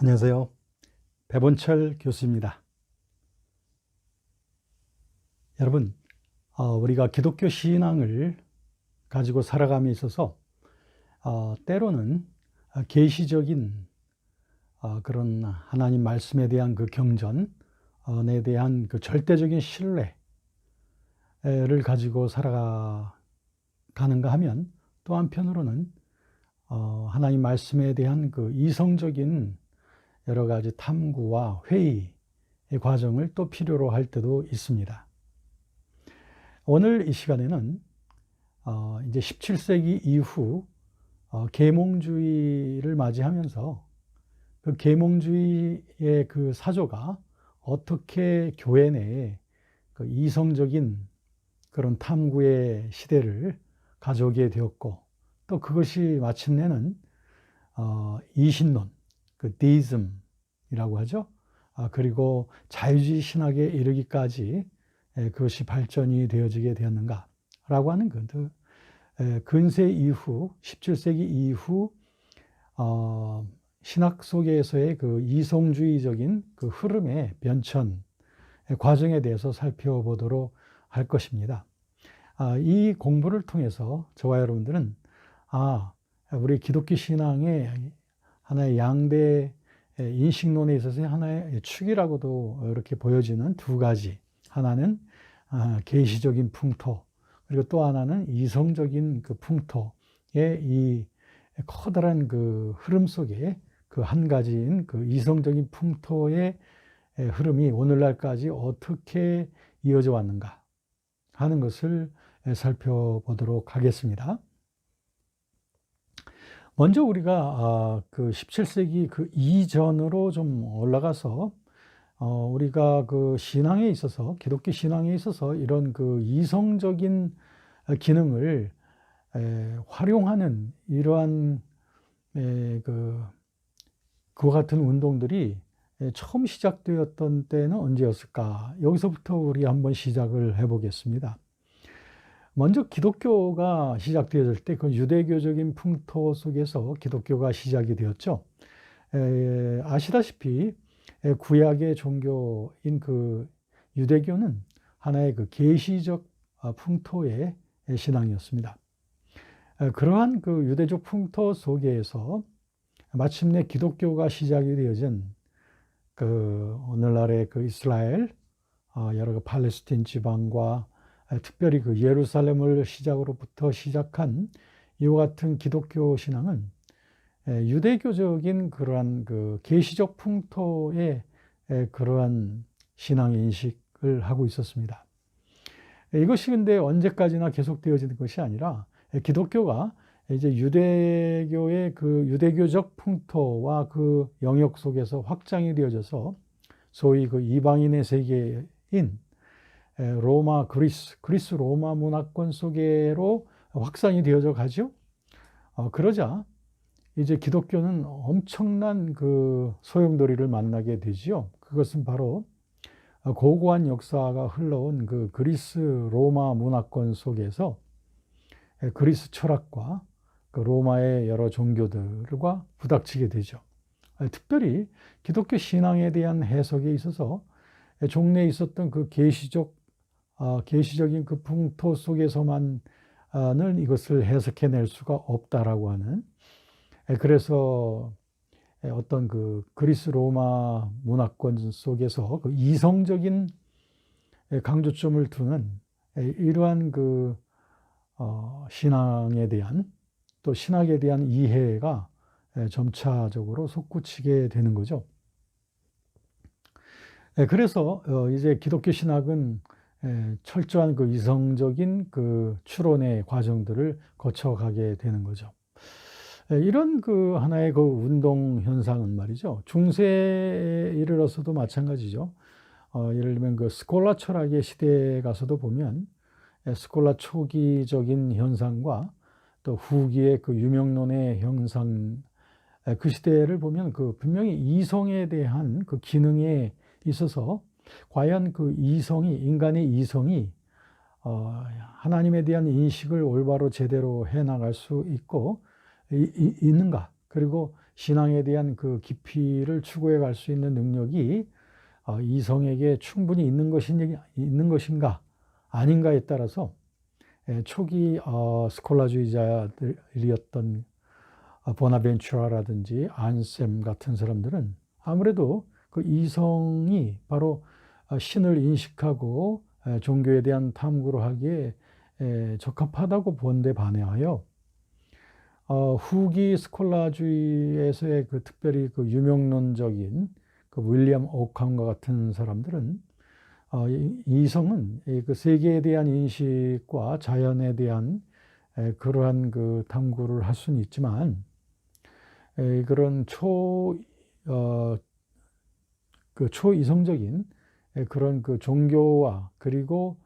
안녕하세요. 배본철 교수입니다. 여러분, 우리가 기독교 신앙을 가지고 살아감에 있어서 때로는 계시적인 그런 하나님 말씀에 대한 그 경전에 대한 그 절대적인 신뢰를 가지고 살아가는가 하면, 또 한편으로는 하나님 말씀에 대한 그 이성적인 여러 가지 탐구와 회의의 과정을 또 필요로 할 때도 있습니다. 오늘 이 시간에는 이제 17세기 이후 계몽주의를 맞이하면서 그 계몽주의의 그 사조가 어떻게 교회 내에 그 이성적인 그런 탐구의 시대를 가져오게 되었고, 또 그것이 마침내는 이신론, 그 데이즘이라고 하죠. 그리고 자유주의 신학에 이르기까지 그것이 발전이 되어지게 되었는가라고 하는 그 근세 이후 17세기 이후 신학 속에서의 그 이성주의적인 그 흐름의 변천 과정에 대해서 살펴보도록 할 것입니다. 이 공부를 통해서 저와 여러분들은 우리 기독교 신앙의 하나의 양대 인식론에 있어서 하나의 축이라고도 이렇게 보여지는 두 가지, 하나는 계시적인 풍토, 그리고 또 하나는 이성적인 그 풍토의 이 커다란 그 흐름 속에 그 한 가지인 그 이성적인 풍토의 흐름이 오늘날까지 어떻게 이어져 왔는가 하는 것을 살펴보도록 하겠습니다. 먼저 우리가 그 17세기 그 이전으로 좀 올라가서 우리가 그 신앙에 있어서, 기독교 신앙에 있어서 이런 그 이성적인 기능을 활용하는 이러한 그와 같은 운동들이 처음 시작되었던 때는 언제였을까? 여기서부터 우리 한번 시작을 해보겠습니다. 먼저 기독교가 시작되었을 때 그 유대교적인 풍토 속에서 기독교가 시작이 되었죠. 아시다시피 구약의 종교인 그 유대교는 하나의 그 계시적 풍토의 신앙이었습니다. 그러한 그 유대적 풍토 속에서 마침내 기독교가 시작이 되어진 그 오늘날의 그 이스라엘, 여러 그 팔레스틴 지방과 특별히 그 예루살렘을 시작으로부터 시작한 이와 같은 기독교 신앙은 유대교적인 그러한 그 계시적 풍토의 그러한 신앙의 인식을 하고 있었습니다. 이것이 근데 언제까지나 계속되어지는 것이 아니라 기독교가 이제 유대교의 그 유대교적 풍토와 그 영역 속에서 확장이 되어져서 소위 그 이방인의 세계인 로마, 그리스 로마 문화권 속으로 확산이 되어져 가죠. 그러자 이제 기독교는 엄청난 그 소용돌이를 만나게 되지요. 그것은 바로 고고한 역사가 흘러온 그 그리스 로마 문화권 속에서 그리스 철학과 그 로마의 여러 종교들과 부닥치게 되죠. 특별히 기독교 신앙에 대한 해석에 있어서 종래에 있었던 그 계시적인 그 풍토 속에서만은 이것을 해석해낼 수가 없다라고 하는, 그래서 어떤 그 그리스 로마 문화권 속에서 그 이성적인 강조점을 두는 이러한 그 신앙에 대한, 또 신학에 대한 이해가 점차적으로 솟구치게 되는 거죠. 그래서 이제 기독교 신학은 철저한 그 이성적인 그 추론의 과정들을 거쳐가게 되는 거죠. 이런 그 하나의 그 운동 현상은 말이죠. 중세에 이르러서도 마찬가지죠. 예를 들면 그 스콜라 철학의 시대에 가서도 보면 스콜라 초기적인 현상과 또 후기의 그 유명론의 형상, 그 시대를 보면 그 분명히 이성에 대한 그 기능에 있어서 과연 그 이성이, 인간의 이성이 하나님에 대한 인식을 올바로 제대로 해 나갈 수 있고 있는가, 그리고 신앙에 대한 그 깊이를 추구해 갈 수 있는 능력이 이성에게 충분히 있는 것인가 아닌가에 따라서 초기 스콜라주의자들이었던 보나벤투라라든지 안셈 같은 사람들은 아무래도 그 이성이 바로 신을 인식하고 종교에 대한 탐구를 하기에 적합하다고 본데 반해하여 후기 스콜라주의에서의 그 특별히 그 유명론적인 그 윌리엄 오캄과 같은 사람들은 이성은 그 세계에 대한 인식과 자연에 대한 그러한 그 탐구를 할 수는 있지만 그런 그 초이성적인 그런 그 종교와 그리고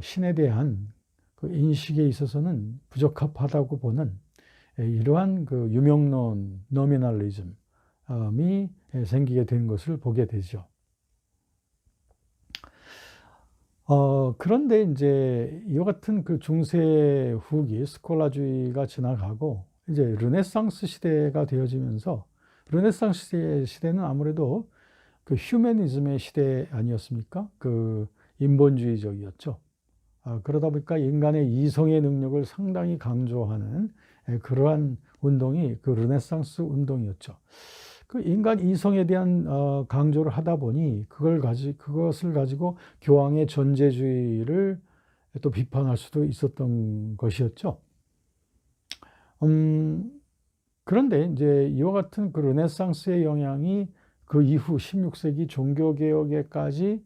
신에 대한 그 인식에 있어서는 부적합하다고 보는 이러한 그 유명론 노미널리즘이 생기게 된 것을 보게 되죠. 그런데 이제 이와 같은 그 중세 후기 스콜라주의가 지나가고 이제 르네상스 시대가 되어지면서 르네상스 시대는 아무래도 그 휴머니즘의 시대 아니었습니까? 그 인본주의적이었죠. 그러다 보니까 인간의 이성의 능력을 상당히 강조하는 그러한 운동이 그 르네상스 운동이었죠. 그 인간 이성에 대한 강조를 하다 보니 그것을 가지고 교황의 존재주의를 또 비판할 수도 있었던 것이었죠. 그런데 이제 이와 같은 그 르네상스의 영향이 그 이후 16세기 종교개혁에까지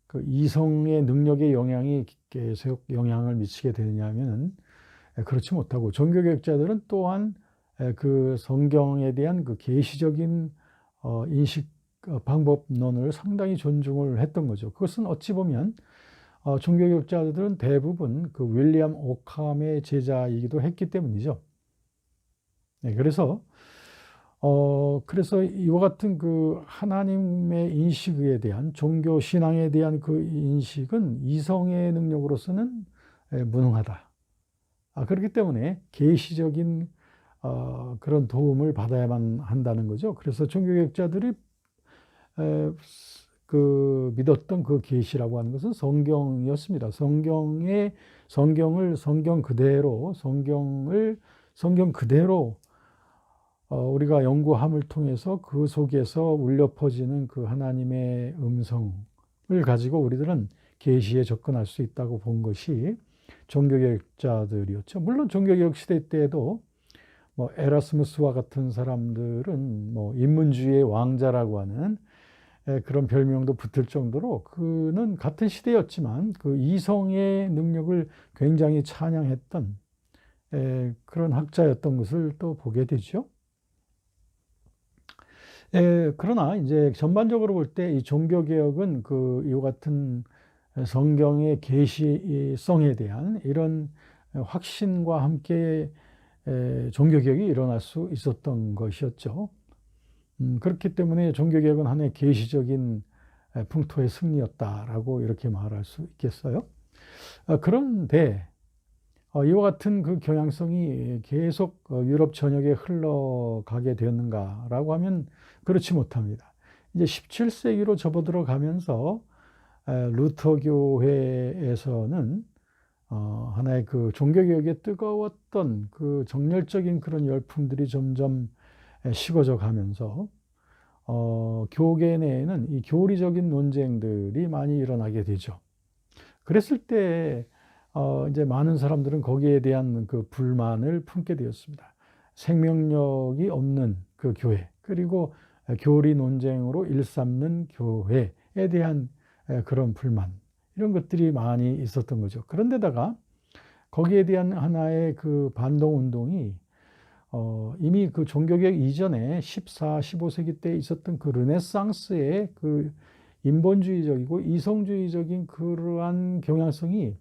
그 이성의 능력의 영향이 계속 영향을 미치게 되느냐면은 그렇지 못하고 종교개혁자들은 또한 그 성경에 대한 그 계시적인 인식 방법론을 상당히 존중을 했던 거죠. 그것은 어찌 보면 종교개혁자들은 대부분 그 윌리엄 오캄의 제자이기도 했기 때문이죠. 네, 그래서 이와 같은 그 하나님의 인식에 대한 종교 신앙에 대한 그 인식은 이성의 능력으로서는 무능하다. 그렇기 때문에 계시적인 그런 도움을 받아야만 한다는 거죠. 그래서 종교개혁자들이 그 믿었던 그 계시라고 하는 것은 성경이었습니다. 성경 그대로 우리가 연구함을 통해서 그 속에서 울려 퍼지는 그 하나님의 음성을 가지고 우리들은 계시에 접근할 수 있다고 본 것이 종교개혁자들이었죠. 물론 종교개혁 시대 때에도 뭐 에라스무스와 같은 사람들은 뭐 인문주의의 왕자라고 하는 그런 별명도 붙을 정도로 그는 같은 시대였지만 그 이성의 능력을 굉장히 찬양했던 그런 학자였던 것을 또 보게 되죠. 그러나 이제 전반적으로 볼 때 이 종교개혁은 그 이와 같은 성경의 계시성에 대한 이런 확신과 함께 종교개혁이 일어날 수 있었던 것이었죠. 그렇기 때문에 종교개혁은 하나의 계시적인 풍토의 승리였다라고 이렇게 말할 수 있겠어요. 그런데 이와 같은 그 경향성이 계속 유럽 전역에 흘러가게 되었는가라고 하면 그렇지 못합니다. 이제 17세기로 접어들어 가면서 루터 교회에서는 하나의 그 종교개혁에 뜨거웠던 그 정열적인 그런 열풍들이 점점 식어져 가면서 교계 내에는 이 교리적인 논쟁들이 많이 일어나게 되죠. 그랬을 때 이제 많은 사람들은 거기에 대한 그 불만을 품게 되었습니다. 생명력이 없는 그 교회, 그리고 교리 논쟁으로 일삼는 교회에 대한 그런 불만, 이런 것들이 많이 있었던 거죠. 그런데다가 거기에 대한 하나의 그 반동 운동이 이미 그 종교개혁 이전에 14, 15세기 때 있었던 그 르네상스의 그 인본주의적이고 이성주의적인 그러한 경향성이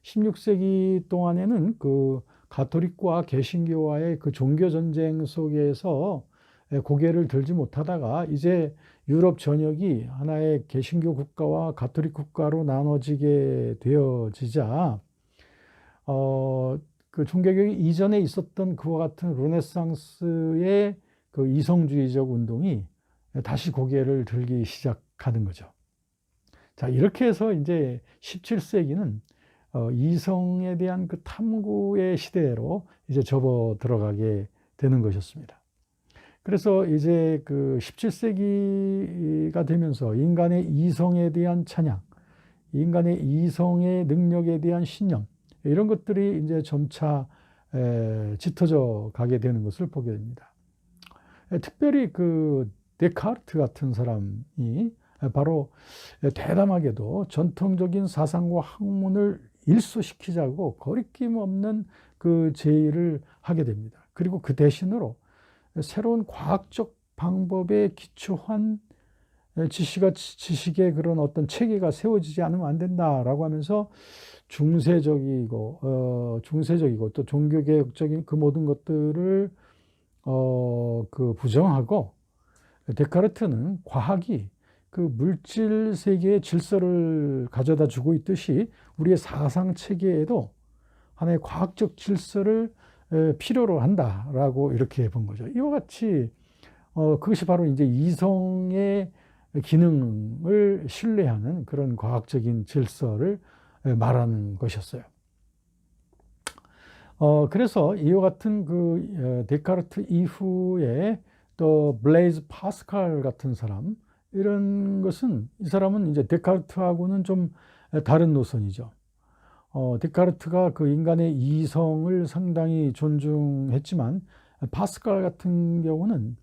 16세기 동안에는 그 가톨릭과 개신교와의 그 종교 전쟁 속에서 고개를 들지 못하다가 이제 유럽 전역이 하나의 개신교 국가와 가톨릭 국가로 나눠지게 되어지자 그 종교개혁 이전에 있었던 그와 같은 르네상스의 그 이성주의적 운동이 다시 고개를 들기 시작하는 거죠. 자, 이렇게 해서 이제 17세기는 이성에 대한 그 탐구의 시대로 이제 접어 들어가게 되는 것이었습니다. 그래서 이제 그 17세기가 되면서 인간의 이성에 대한 찬양, 인간의 이성의 능력에 대한 신념, 이런 것들이 이제 점차 짙어져 가게 되는 것을 보게 됩니다. 특별히 그 데카르트 같은 사람이 바로 대담하게도 전통적인 사상과 학문을 일소시키자고 거리낌 없는 그 제의를 하게 됩니다. 그리고 그 대신으로 새로운 과학적 방법에 기초한 지식의 그런 어떤 체계가 세워지지 않으면 안 된다라고 하면서 중세적이고 또 종교개혁적인 그 모든 것들을 그 부정하고, 데카르트는 과학이 그 물질 세계의 질서를 가져다 주고 있듯이 우리의 사상 체계에도 하나의 과학적 질서를 필요로 한다라고 이렇게 본 거죠. 이와 같이 그것이 바로 이제 이성의 기능을 신뢰하는 그런 과학적인 질서를 말하는 것이었어요. 그래서 이와 같은 그 데카르트 이후에 또 블레이즈 파스칼 같은 사람, 이런 것은, 이 사람은 이제 데카르트하고는 좀 다른 노선이죠. 데카르트가 그 인간의 이성을 상당히 존중했지만 파스칼 같은 경우는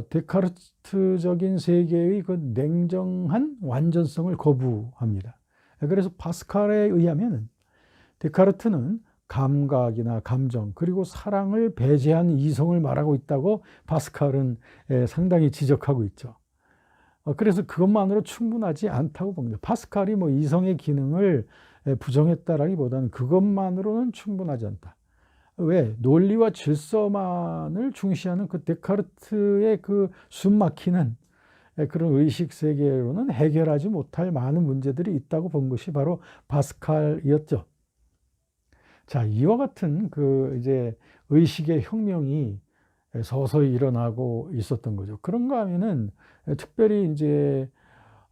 데카르트적인 세계의 그 냉정한 완전성을 거부합니다. 그래서 파스칼에 의하면 데카르트는 감각이나 감정 그리고 사랑을 배제한 이성을 말하고 있다고 파스칼은 상당히 지적하고 있죠. 그래서 그것만으로 충분하지 않다고 봅니다. 파스칼이 뭐 이성의 기능을 부정했다라기보다는 그것만으로는 충분하지 않다. 왜? 논리와 질서만을 중시하는 그 데카르트의 그 숨막히는 그런 의식 세계로는 해결하지 못할 많은 문제들이 있다고 본 것이 바로 파스칼이었죠. 자, 이와 같은 그 이제 의식의 혁명이 서서히 일어나고 있었던 거죠. 그런가 하면은 특별히 이제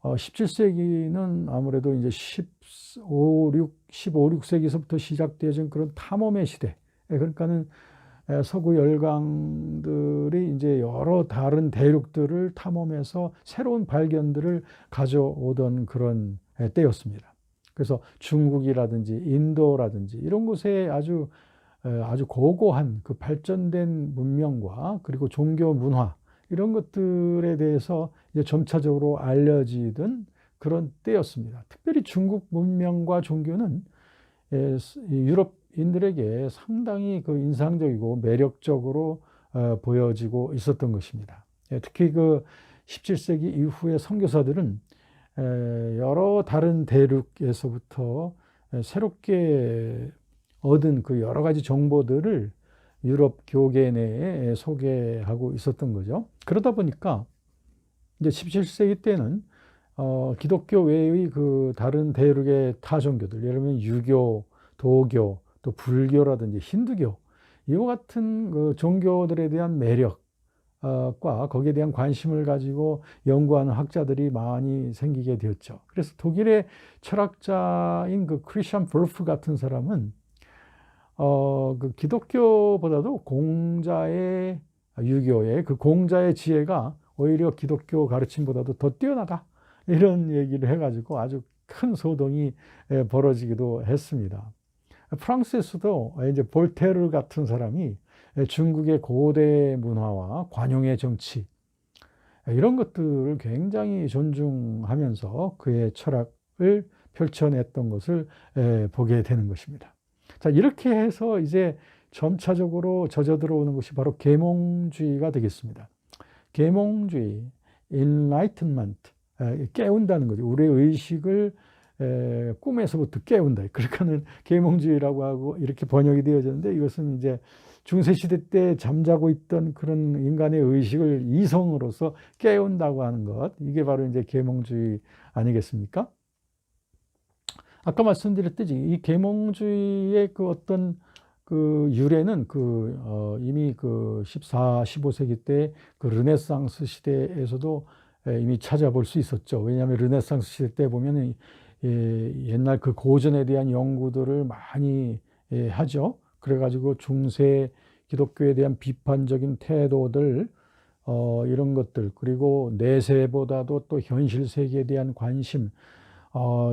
17세기는 아무래도 이제 15, 16세기서부터 시작되어진 그런 탐험의 시대. 그러니까는 서구 열강들이 이제 여러 다른 대륙들을 탐험해서 새로운 발견들을 가져오던 그런 때였습니다. 그래서 중국이라든지 인도라든지 이런 곳에 아주 고고한 그 발전된 문명과 그리고 종교 문화, 이런 것들에 대해서 이제 점차적으로 알려지던 그런 때였습니다. 특별히 중국 문명과 종교는 유럽인들에게 상당히 그 인상적이고 매력적으로 보여지고 있었던 것입니다. 특히 그 17세기 이후의 선교사들은 여러 다른 대륙에서부터 새롭게 얻은 그 여러 가지 정보들을 유럽 교계 내에 소개하고 있었던 거죠. 그러다 보니까 이제 17세기 때는 기독교 외의 그 다른 대륙의 타 종교들, 예를 들면 유교, 도교, 또 불교라든지 힌두교, 이와 같은 그 종교들에 대한 매력 과 거기에 대한 관심을 가지고 연구하는 학자들이 많이 생기게 되었죠. 그래서 독일의 철학자인 그 크리스찬 볼프 같은 사람은 그 기독교보다도 공자의, 유교의 그 공자의 지혜가 오히려 기독교 가르침보다도 더 뛰어나다, 이런 얘기를 해가지고 아주 큰 소동이 벌어지기도 했습니다. 프랑스에서도 이제 볼테르 같은 사람이 중국의 고대 문화와 관용의 정치, 이런 것들을 굉장히 존중하면서 그의 철학을 펼쳐냈던 것을 보게 되는 것입니다. 자, 이렇게 해서 이제 점차적으로 젖어 들어오는 것이 바로 계몽주의가 되겠습니다. 계몽주의, enlightenment, 깨운다는 거죠. 우리의 의식을 꿈에서부터 깨운다. 그러니까는 계몽주의라고 하고 이렇게 번역이 되어졌는데, 이것은 이제 중세시대 때 잠자고 있던 그런 인간의 의식을 이성으로서 깨운다고 하는 것, 이게 바로 이제 계몽주의 아니겠습니까? 아까 말씀드렸듯이 이 계몽주의의 그 어떤 그 유래는 이미 14, 15세기 때 그 르네상스 시대에서도 이미 찾아볼 수 있었죠. 왜냐하면 르네상스 시대 때 보면은 옛날 그 고전에 대한 연구들을 많이 하죠. 그래가지고 중세 기독교에 대한 비판적인 태도들, 이런 것들, 그리고 내세보다도 또 현실 세계에 대한 관심,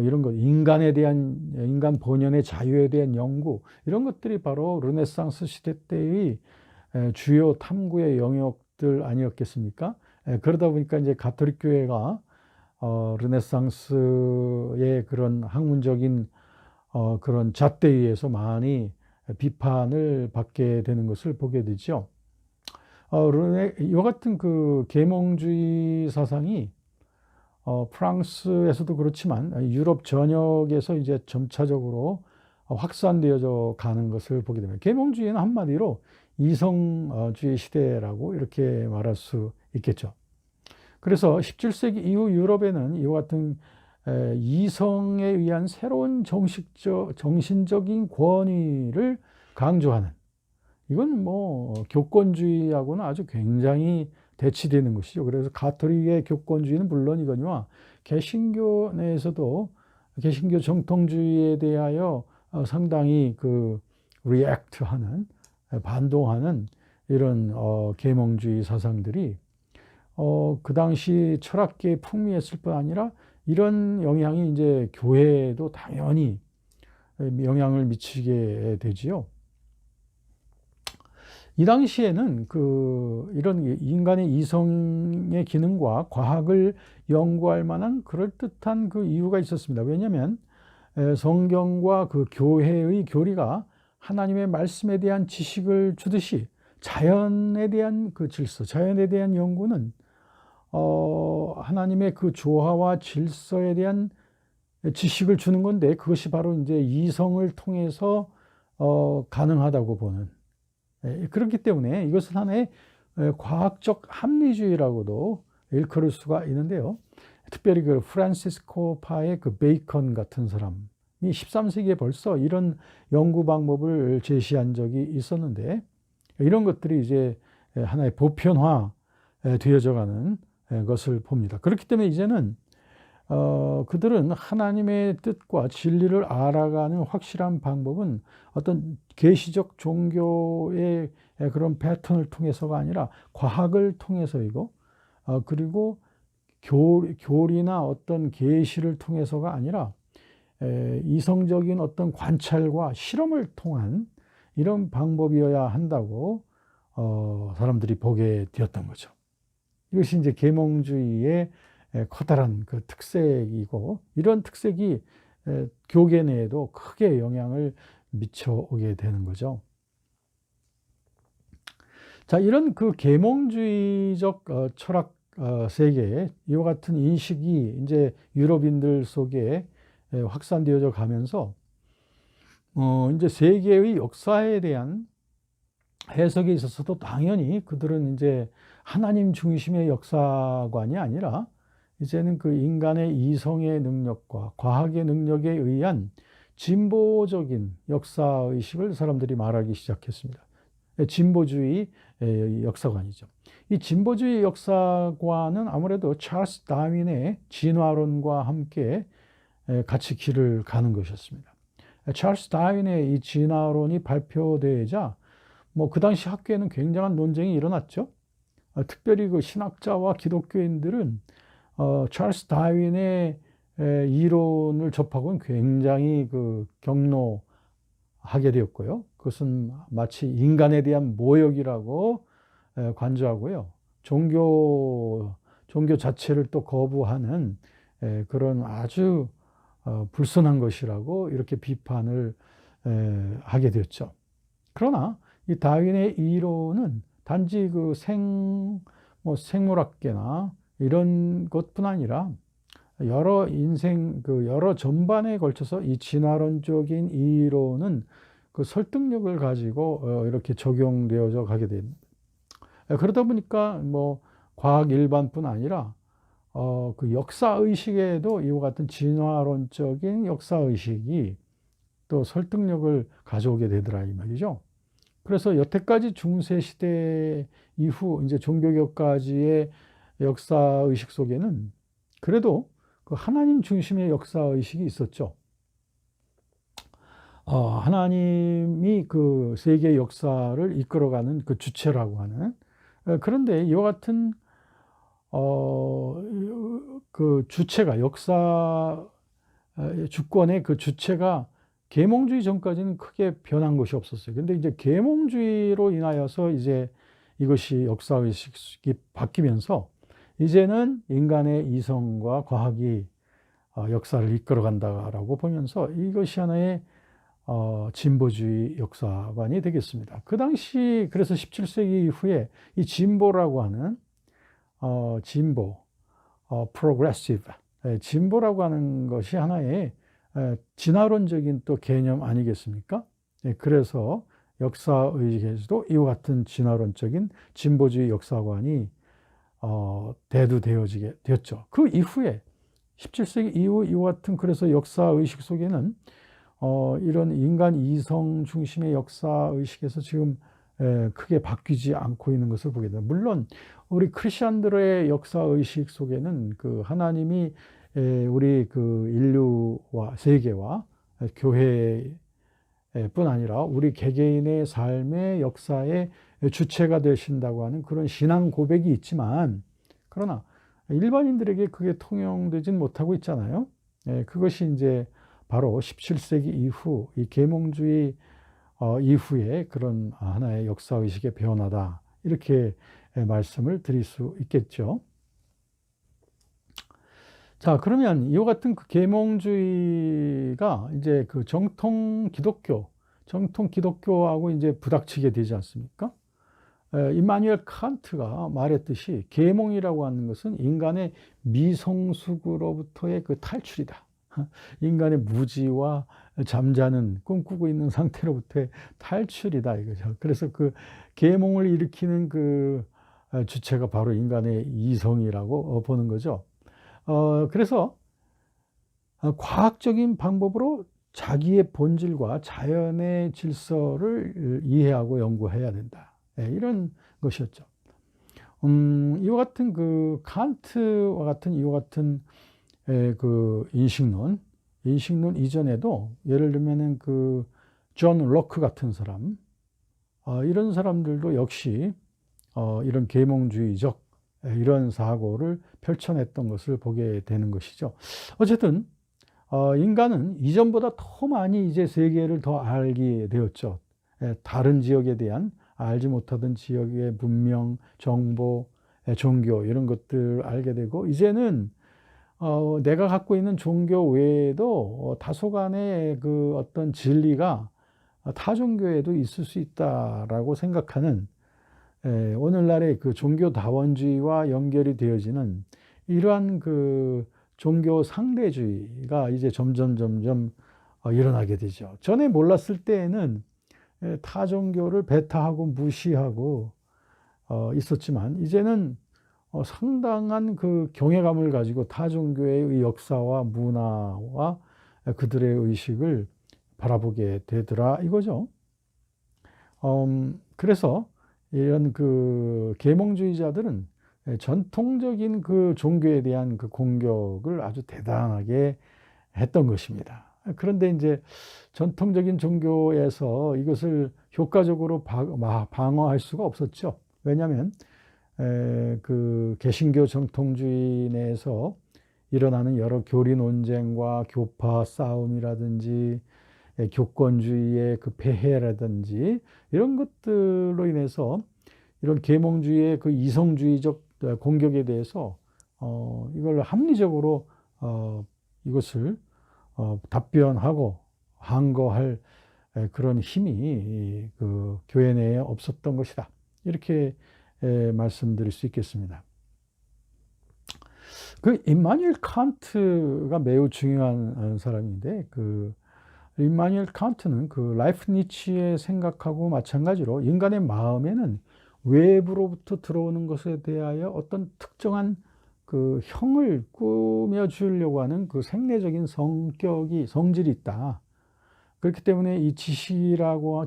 이런 것, 인간 본연의 자유에 대한 연구, 이런 것들이 바로 르네상스 시대 때의 주요 탐구의 영역들 아니었겠습니까? 그러다 보니까 이제 가톨릭 교회가 르네상스의 그런 학문적인 그런 잣대에 의해서 많이 비판을 받게 되는 것을 보게 되죠. 이와 같은 그 계몽주의 사상이 프랑스에서도 그렇지만 유럽 전역에서 이제 점차적으로 확산되어져 가는 것을 보게 됩니다. 계몽주의는 한마디로 이성주의 시대라고 이렇게 말할 수 있겠죠. 그래서 17세기 이후 유럽에는 이와 같은 이성에 의한 새로운 정신적인 권위를 강조하는, 이건 뭐 교권주의하고는 아주 굉장히 대치되는 것이죠. 그래서 가톨릭의 교권주의는 물론이거니와 개신교 내에서도 개신교 정통주의에 대하여 상당히 리액트하는, 반동하는 이런 계몽주의 사상들이 그 당시 철학계에 풍미했을 뿐 아니라 이런 영향이 이제 교회에도 당연히 영향을 미치게 되지요. 이 당시에는 이런 인간의 이성의 기능과 과학을 연구할 만한 그럴듯한 그 이유가 있었습니다. 왜냐하면 성경과 그 교회의 교리가 하나님의 말씀에 대한 지식을 주듯이 자연에 대한 그 질서, 자연에 대한 연구는 하나님의 그 조화와 질서에 대한 지식을 주는 건데, 그것이 바로 이제 이성을 통해서 가능하다고 보는, 그렇기 때문에 이것은 하나의 과학적 합리주의라고도 일컬을 수가 있는데요. 특별히 그 프란시스코파의 그 베이컨 같은 사람이 13세기에 벌써 이런 연구 방법을 제시한 적이 있었는데, 이런 것들이 이제 하나의 보편화 되어져 가는 것을 봅니다. 그렇기 때문에 이제는 그들은 하나님의 뜻과 진리를 알아가는 확실한 방법은 어떤 계시적 종교의 그런 패턴을 통해서가 아니라 과학을 통해서이고, 그리고 교리나 어떤 계시를 통해서가 아니라 이성적인 어떤 관찰과 실험을 통한 이런 방법이어야 한다고 사람들이 보게 되었던 거죠. 이것이 이제 계몽주의의 커다란 그 특색이고, 이런 특색이 교계 내에도 크게 영향을 미쳐오게 되는 거죠. 자, 이런 그 계몽주의적 철학 세계에 이와 같은 인식이 이제 유럽인들 속에 확산되어져 가면서 이제 세계의 역사에 대한 해석에 있어서도 당연히 그들은 이제 하나님 중심의 역사관이 아니라 이제는 그 인간의 이성의 능력과 과학의 능력에 의한 진보적인 역사의식을 사람들이 말하기 시작했습니다. 진보주의 역사관이죠. 이 진보주의 역사관은 아무래도 찰스 다윈의 진화론과 함께 같이 길을 가는 것이었습니다. 찰스 다윈의 이 진화론이 발표되자 그 당시 학교에는 굉장한 논쟁이 일어났죠. 특별히 그 신학자와 기독교인들은 찰스 다윈의 이론을 접하고는 굉장히 경노하게 되었고요. 그것은 마치 인간에 대한 모욕이라고 간주하고요. 종교 자체를 또 거부하는 그런 아주 불순한 것이라고 이렇게 비판을 하게 되었죠. 그러나 이 다윈의 이론은 단지 생물학계나 이런 것뿐 아니라 여러 여러 전반에 걸쳐서 이 진화론적인 이론은 그 설득력을 가지고 이렇게 적용되어져 가게 됩니다. 그러다 보니까 과학 일반뿐 아니라 그 역사의식에도 이와 같은 진화론적인 역사의식이 또 설득력을 가져오게 되더라 이 말이죠. 그래서 여태까지 중세 시대 이후 이제 종교교까지의 역사 의식 속에는 그래도 그 하나님 중심의 역사 의식이 있었죠. 하나님이 그 세계 역사를 이끌어가는 그 주체라고 하는. 그런데 이와 같은 그 주체가 역사 주권의 그 주체가 계몽주의 전까지는 크게 변한 것이 없었어요. 근데 이제 계몽주의로 인하여서 이제 이것이 역사 의식이 바뀌면서 이제는 인간의 이성과 과학이 역사를 이끌어간다라고 보면서 이것이 하나의 진보주의 역사관이 되겠습니다. 그 당시 그래서 17세기 이후에 이 진보라고 하는 진보, progressive, 진보라고 하는 것이 하나의 진화론적인 또 개념 아니겠습니까? 그래서 역사 의식에서도 이와 같은 진화론적인 진보주의 역사관이 대두되어지게 되었죠. 그 이후에 17세기 이후 이와 같은 그래서 역사 의식 속에는 이런 인간 이성 중심의 역사 의식에서 지금 크게 바뀌지 않고 있는 것을 보게 됩니다. 물론 우리 크리스천들의 역사 의식 속에는 그 하나님이 우리 그 인류와 세계와 교회뿐 아니라 우리 개개인의 삶의 역사의 주체가 되신다고 하는 그런 신앙 고백이 있지만, 그러나 일반인들에게 그게 통용되진 못하고 있잖아요. 그것이 이제 바로 17세기 이후 이 계몽주의 이후에 그런 하나의 역사의식의 변화다, 이렇게 말씀을 드릴 수 있겠죠. 자, 그러면 이와 같은 그 계몽주의가 이제 그 정통 기독교하고 이제 부닥치게 되지 않습니까? 임마누엘 칸트가 말했듯이 계몽이라고 하는 것은 인간의 미성숙으로부터의 그 탈출이다. 인간의 무지와 잠자는 꿈꾸고 있는 상태로부터의 탈출이다 이거죠. 그래서 그 계몽을 일으키는 그 주체가 바로 인간의 이성이라고 보는 거죠. 그래서 과학적인 방법으로 자기의 본질과 자연의 질서를 이해하고 연구해야 된다. 이런 것이었죠. 이와 같은 그 칸트와 같은 이와 같은 그 인식론 이전에도 예를 들면은 그 존 로크 같은 사람, 이런 사람들도 역시 이런 계몽주의적 이런 사고를 펼쳐냈던 것을 보게 되는 것이죠. 어쨌든 인간은 이전보다 더 많이 이제 세계를 더 알게 되었죠. 다른 지역에 대한 알지 못하던 지역의 문명, 정보, 종교 이런 것들을 알게 되고, 이제는 내가 갖고 있는 종교 외에도 다소간의 그 어떤 진리가 타 종교에도 있을 수 있다라고 생각하는, 오늘날의 그 종교다원주의와 연결이 되어지는 이러한 그 종교 상대주의가 이제 점점 일어나게 되죠. 전에 몰랐을 때에는 타 종교를 배타하고 무시하고 있었지만, 이제는 상당한 그 경외감을 가지고 타 종교의 역사와 문화와 그들의 의식을 바라보게 되더라 이거죠. 그래서 이런 그 계몽주의자들은 전통적인 그 종교에 대한 그 공격을 아주 대단하게 했던 것입니다. 그런데 이제 전통적인 종교에서 이것을 효과적으로 방어할 수가 없었죠. 왜냐하면 그 개신교 정통주의 내에서 일어나는 여러 교리 논쟁과 교파 싸움이라든지 교권주의의 그 폐해라든지 이런 것들로 인해서 이런 계몽주의의 그 이성주의적 공격에 대해서 이걸 합리적으로 이것을 답변하고 항거할 그런 힘이 그 교회 내에 없었던 것이다, 이렇게 말씀드릴 수 있겠습니다. 그 임마누엘 칸트가 매우 중요한 사람인데, 그 임마누엘 칸트는 그 라이프니츠의 생각하고 마찬가지로 인간의 마음에는 외부로부터 들어오는 것에 대하여 어떤 특정한 그 형을 꾸며 주려고 하는 그 생리적인 성질이 있다. 그렇기 때문에 이 지식이라고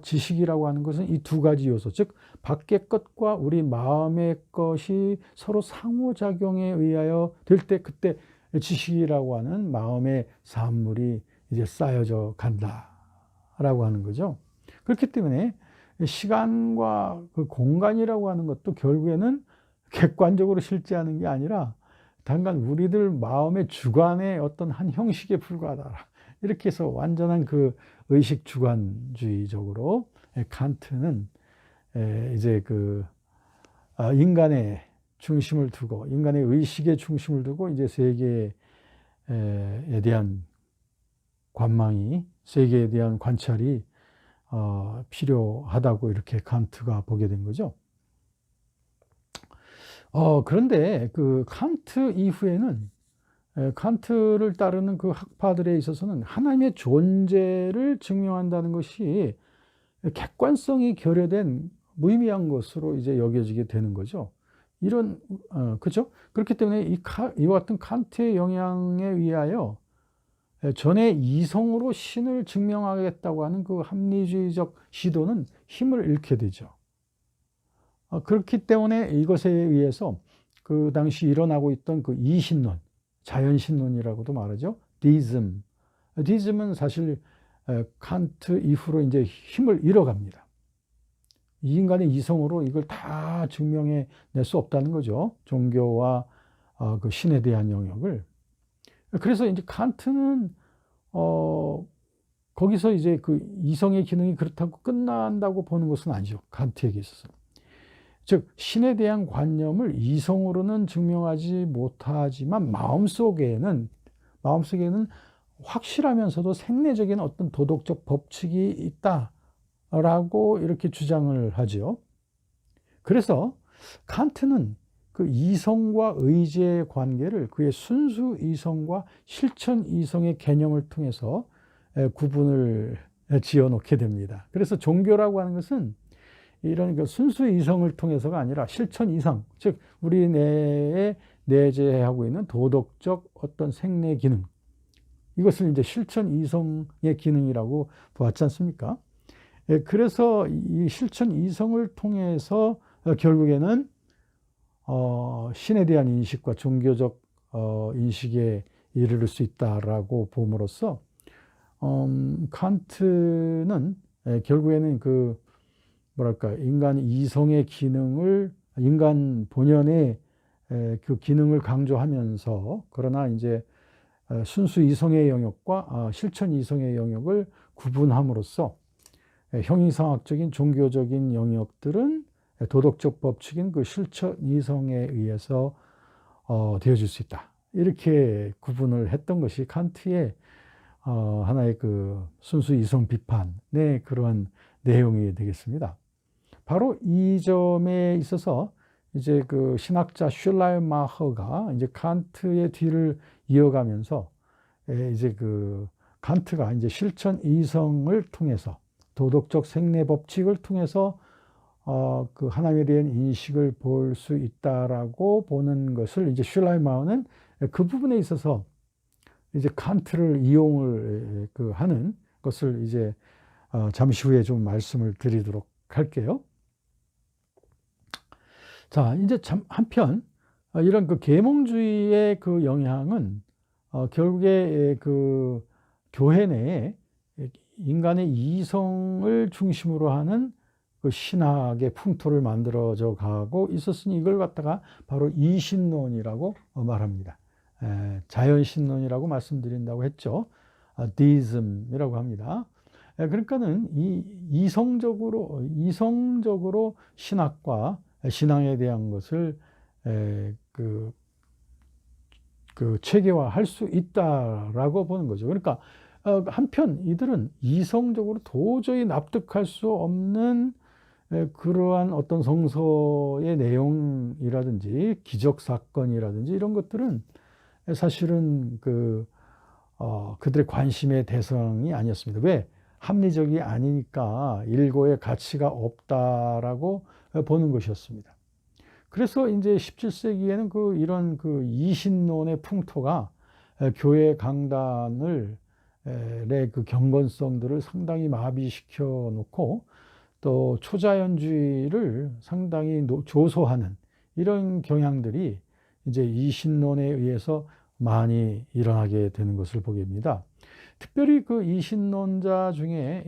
하는 것은 이 두 가지 요소, 즉 밖의 것과 우리 마음의 것이 서로 상호작용에 의하여 될 때, 그때 지식이라고 하는 마음의 산물이 이제 쌓여져 간다라고 하는 거죠. 그렇기 때문에 시간과 그 공간이라고 하는 것도 결국에는 객관적으로 실제하는 게 아니라 단간 우리들 마음의 주관의 어떤 한 형식에 불과하다. 이렇게 해서 완전한 그 의식 주관주의적으로 칸트는 이제 그 인간의 중심을 두고, 인간의 의식의 중심을 두고 이제 세계에 대한 관망이, 세계에 대한 관찰이 필요하다고 이렇게 칸트가 보게 된 거죠. 그런데 그 칸트 이후에는 칸트를 따르는 그 학파들에 있어서는 하나님의 존재를 증명한다는 것이 객관성이 결여된 무의미한 것으로 이제 여겨지게 되는 거죠. 이런, 그죠? 그렇기 때문에 이와 같은 칸트의 영향에 의하여 전에 이성으로 신을 증명하겠다고 하는 그 합리주의적 시도는 힘을 잃게 되죠. 그렇기 때문에 이것에 의해서 그 당시 일어나고 있던 그 이신론, 자연신론이라고도 말하죠. 디즘. 디즘은 사실 칸트 이후로 이제 힘을 잃어갑니다. 이 인간의 이성으로 이걸 다 증명해 낼 수 없다는 거죠. 종교와 그 신에 대한 영역을. 그래서 이제 칸트는 거기서 이제 그 이성의 기능이 그렇다고 끝난다고 보는 것은 아니죠. 칸트에게 있어서. 즉 신에 대한 관념을 이성으로는 증명하지 못하지만 마음속에는 확실하면서도 생내적인 어떤 도덕적 법칙이 있다라고 이렇게 주장을 하죠. 그래서 칸트는 그 이성과 의지의 관계를 그의 순수 이성과 실천 이성의 개념을 통해서 구분을 지어 놓게 됩니다. 그래서 종교라고 하는 것은 이런 그 순수 이성을 통해서가 아니라 실천 이성, 즉 우리 내에 내재하고 있는 도덕적 어떤 생내 기능, 이것을 이제 실천 이성의 기능이라고 보았지 않습니까? 그래서 이 실천 이성을 통해서 결국에는 신에 대한 인식과 종교적 인식에 이르를 수 있다라고 봄으로써 칸트는 결국에는 그 뭐랄까 인간 이성의 기능을, 인간 본연의 그 기능을 강조하면서, 그러나 이제 순수 이성의 영역과 실천 이성의 영역을 구분함으로써 형이상학적인 종교적인 영역들은 도덕적 법칙인 그 실천 이성에 의해서 되어질 수 있다. 이렇게 구분을 했던 것이 칸트의 하나의 그 순수 이성 비판의 그러한 내용이 되겠습니다. 바로 이 점에 있어서 이제 그 신학자 슐라이마허가 이제 칸트의 뒤를 이어가면서 이제 그 칸트가 이제 실천 이성을 통해서 도덕적 생내 법칙을 통해서 그 하나님에 대한 인식을 볼 수 있다라고 보는 것을 이제 슐라이마허는 그 부분에 있어서 이제 칸트를 이용을 하는 것을 이제 잠시 후에 좀 말씀을 드리도록 할게요. 자, 이제 한편 이런 그 계몽주의의 그 영향은 결국에 그 교회 내에 인간의 이성을 중심으로 하는 그 신학의 풍토를 만들어져 가고 있었으니 이걸 갖다가 바로 이신론이라고 말합니다. 자연신론이라고 말씀드린다고 했죠. 디즘이라고 합니다. 그러니까는 이성적으로 신학과 신앙에 대한 것을 체계화할 수 있다라고 보는 거죠. 그러니까 한편 이들은 이성적으로 도저히 납득할 수 없는 그러한 어떤 성서의 내용이라든지 기적 사건이라든지 이런 것들은 사실은 그들의 관심의 대상이 아니었습니다. 왜? 합리적이 아니니까 일고의 가치가 없다라고 보는 것이었습니다. 그래서 이제 17세기에는 이런 이신론의 풍토가 교회 강단을 그 경건성들을 상당히 마비시켜 놓고 또 초자연주의를 상당히 조소하는 이런 경향들이 이제 이신론에 의해서 많이 일어나게 되는 것을 보게 됩니다. 특별히 그 이신론자 중에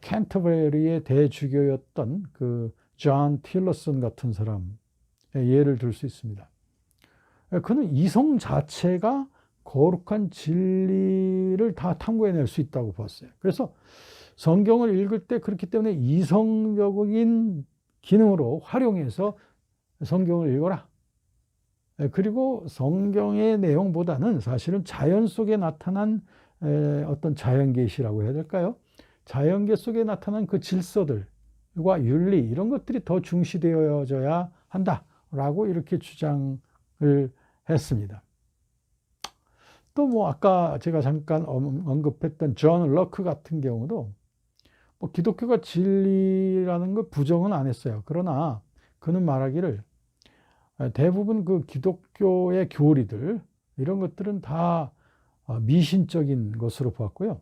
캔터베리의 대주교였던 그 존 틸러슨 같은 사람의 예를 들 수 있습니다. 그는 이성 자체가 거룩한 진리를 다 탐구해낼 수 있다고 봤어요. 그래서 성경을 읽을 때 그렇기 때문에 이성적인 기능으로 활용해서 성경을 읽어라. 그리고 성경의 내용보다는 사실은 자연 속에 나타난 어떤 자연계시라고 해야 될까요? 자연계 속에 나타난 그 질서들과 윤리 이런 것들이 더 중시되어져야 한다라고 이렇게 주장을 했습니다. 또 뭐 아까 제가 잠깐 언급했던 존 럭크 같은 경우도 뭐 기독교가 진리라는 걸 부정은 안 했어요. 그러나 그는 말하기를 대부분 그 기독교의 교리들 이런 것들은 다 미신적인 것으로 보았고요.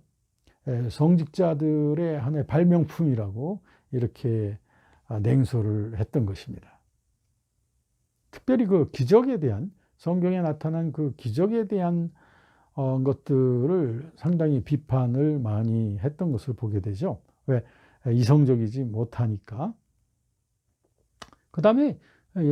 성직자들의 하나의 발명품이라고 이렇게 냉소를 했던 것입니다. 특별히 그 기적에 대한 성경에 나타난 그 기적에 대한 것들을 상당히 비판을 많이 했던 것을 보게 되죠. 왜? 이성적이지 못하니까. 그 다음에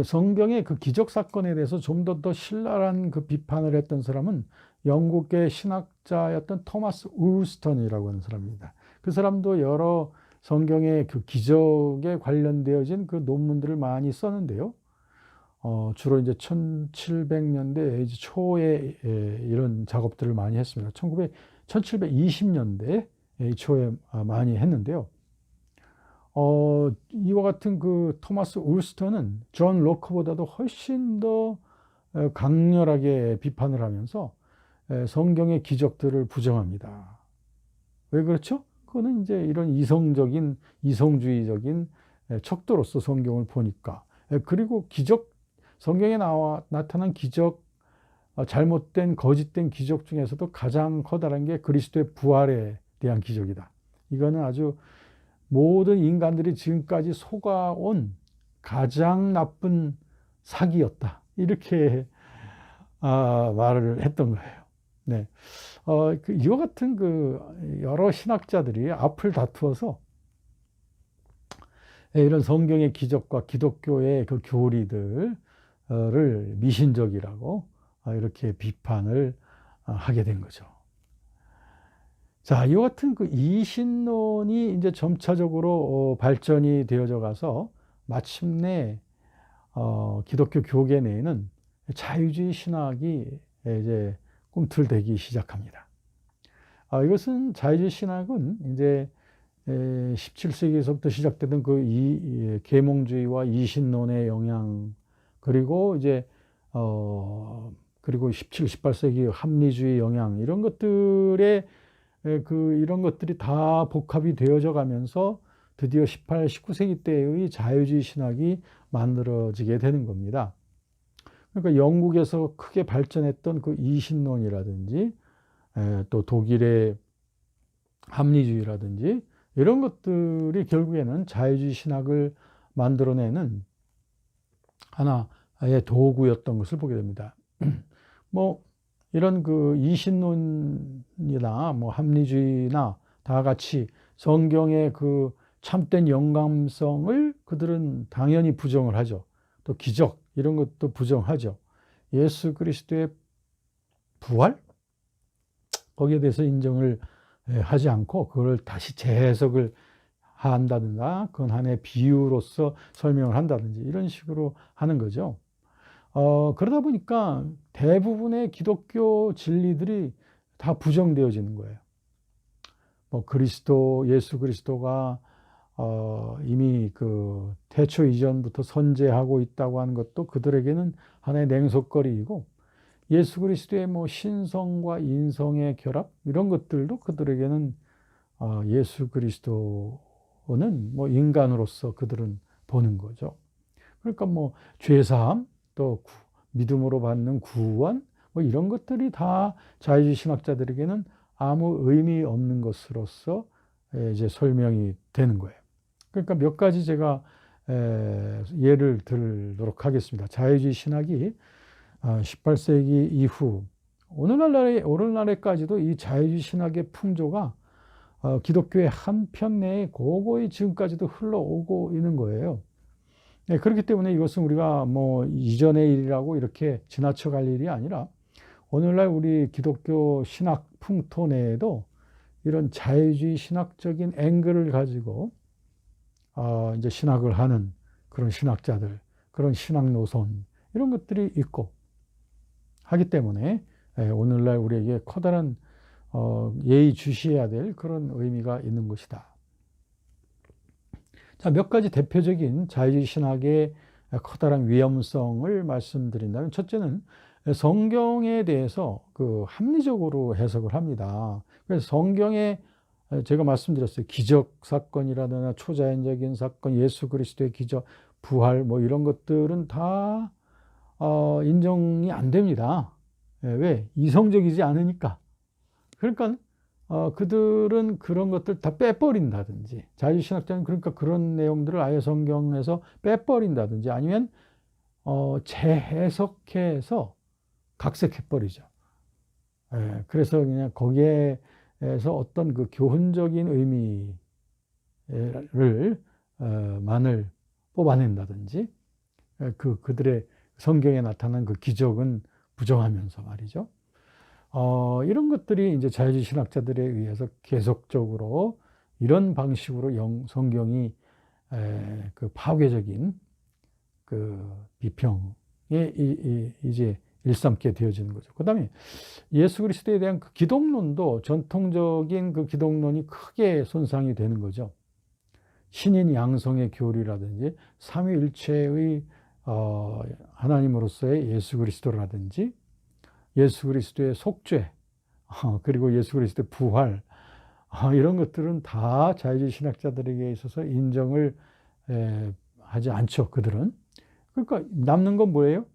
성경의 그 기적 사건에 대해서 좀 더 신랄한 그 비판을 했던 사람은 영국의 신학자였던 토마스 울스턴이라고 하는 사람입니다. 그 사람도 여러 성경의 그 기적에 관련되어진 그 논문들을 많이 썼는데요. 주로 이제 1700년대 초에 이런 작업들을 많이 했습니다. 1720년대 초에 많이 했는데요. 이와 같은 그 토마스 울스턴은 존 로크보다도 훨씬 더 강렬하게 비판을 하면서 성경의 기적들을 부정합니다. 왜 그렇죠? 그거는 이제 이런 이성주의적인 척도로서 성경을 보니까. 그리고 성경에 나타난 기적, 잘못된 거짓된 기적 중에서도 가장 커다란 게 그리스도의 부활에 대한 기적이다. 이거는 아주 모든 인간들이 지금까지 속아온 가장 나쁜 사기였다. 이렇게 말을 했던 거예요. 네. 이와 같은 그 여러 신학자들이 앞을 다투어서 이런 성경의 기적과 기독교의 그 교리들을 미신적이라고 이렇게 비판을 하게 된 거죠. 자, 이와 같은 그 이신론이 이제 점차적으로 발전이 되어져 가서 마침내 기독교 교계 내에는 자유주의 신학이 이제 꿈틀대기 시작합니다. 이것은 자유주의 신학은 이제 17세기에서부터 시작되던 그 계몽주의와 이신론의 영향 그리고 이제 그리고 17, 18세기 합리주의 영향 이런 것들의 이런 것들이 다 복합이 되어져 가면서 드디어 18, 19세기 때의 자유주의 신학이 만들어지게 되는 겁니다. 그러니까 영국에서 크게 발전했던 그 이신론이라든지 또 독일의 합리주의라든지 이런 것들이 결국에는 자유주의 신학을 만들어내는 하나의 도구였던 것을 보게 됩니다. 뭐 이런 그 이신론이나 뭐 합리주의나 다 같이 성경의 그 참된 영감성을 그들은 당연히 부정을 하죠. 또 기적 이런 것도 부정하죠. 예수 그리스도의 부활 거기에 대해서 인정을 하지 않고 그걸 다시 재해석을 한다든가 그건 하나의 비유로서 설명을 한다든지 이런 식으로 하는 거죠. 그러다 보니까 대부분의 기독교 진리들이 다 부정되어지는 거예요. 뭐 예수 그리스도가 이미 그 태초 이전부터 선재하고 있다고 하는 것도 그들에게는 하나의 냉소거리이고 예수 그리스도의 뭐 신성과 인성의 결합 이런 것들도 그들에게는 예수 그리스도는 뭐 인간으로서 그들은 보는 거죠. 그러니까 뭐 죄사함 또 믿음으로 받는 구원 뭐 이런 것들이 다 자유주의 신학자들에게는 아무 의미 없는 것으로서 이제 설명이 되는 거예요. 그러니까 몇 가지 제가 예를 들도록 하겠습니다. 자유주의 신학이 18세기 이후 오늘날에까지도 이 자유주의 신학의 풍조가 기독교의 한 편 내에 고고히 지금까지도 흘러오고 있는 거예요. 그렇기 때문에 이것은 우리가 뭐 이전의 일이라고 이렇게 지나쳐갈 일이 아니라 오늘날 우리 기독교 신학 풍토 내에도 이런 자유주의 신학적인 앵글을 가지고 이제 신학을 하는 그런 신학자들, 그런 신학 노선 이런 것들이 있고 하기 때문에 오늘날 우리에게 커다란 예의주시해야 될 그런 의미가 있는 것이다. 자, 몇 가지 대표적인 자유주의 신학의 커다란 위험성을 말씀드린다면, 첫째는 성경에 대해서 그 합리적으로 해석을 합니다. 그래서 성경에 제가 말씀드렸어요. 기적 사건이라든가 초자연적인 사건, 예수 그리스도의 기적, 부활 뭐 이런 것들은 다 인정이 안 됩니다. 왜? 이성적이지 않으니까. 그러니까 그들은 그런 것들 다 빼버린다든지, 자유주의 신학자는 그러니까 그런 내용들을 아예 성경에서 빼버린다든지 아니면 재해석해서 각색해버리죠. 그래서 그냥 거기에서 어떤 그 교훈적인 의미를 만을 뽑아낸다든지, 그들의 성경에 나타난 그 기적은 부정하면서 말이죠. 이런 것들이 이제 자유주의 신학자들에 의해서 계속적으로 이런 방식으로 성경이 그 파괴적인 그 비평에 이제 일삼게 되어지는 거죠. 그 다음에 예수 그리스도에 대한 그 기독론도 전통적인 그 기독론이 크게 손상이 되는 거죠. 신인 양성의 교리라든지 삼위일체의 하나님으로서의 예수 그리스도라든지 예수 그리스도의 속죄, 그리고 예수 그리스도의 부활, 이런 것들은 다 자유주의 신학자들에게 있어서 인정을 하지 않죠, 그들은. 그러니까 남는 건 뭐예요?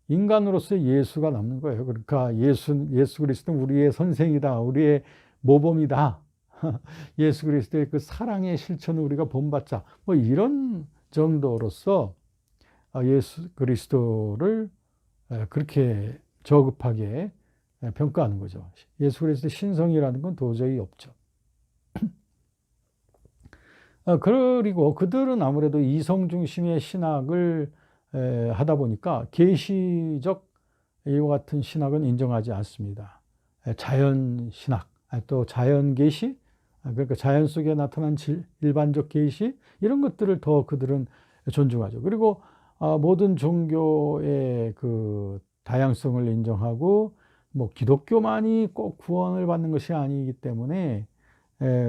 인간으로서의 예수가 남는 거예요. 그러니까 예수 그리스도는 우리의 선생이다, 우리의 모범이다. 예수 그리스도의 그 사랑의 실천을 우리가 본받자. 뭐 이런 정도로서 예수 그리스도를 그렇게 저급하게 평가하는 거죠. 예수 그리스도의 신성이라는 건 도저히 없죠. 그리고 그들은 아무래도 이성 중심의 신학을 하다 보니까 계시적 이와 같은 신학은 인정하지 않습니다. 자연 신학, 또 자연 계시, 그러니까 자연 속에 나타난 일반적 계시, 이런 것들을 더 그들은 존중하죠. 그리고 모든 종교의 그 다양성을 인정하고, 뭐 기독교만이 꼭 구원을 받는 것이 아니기 때문에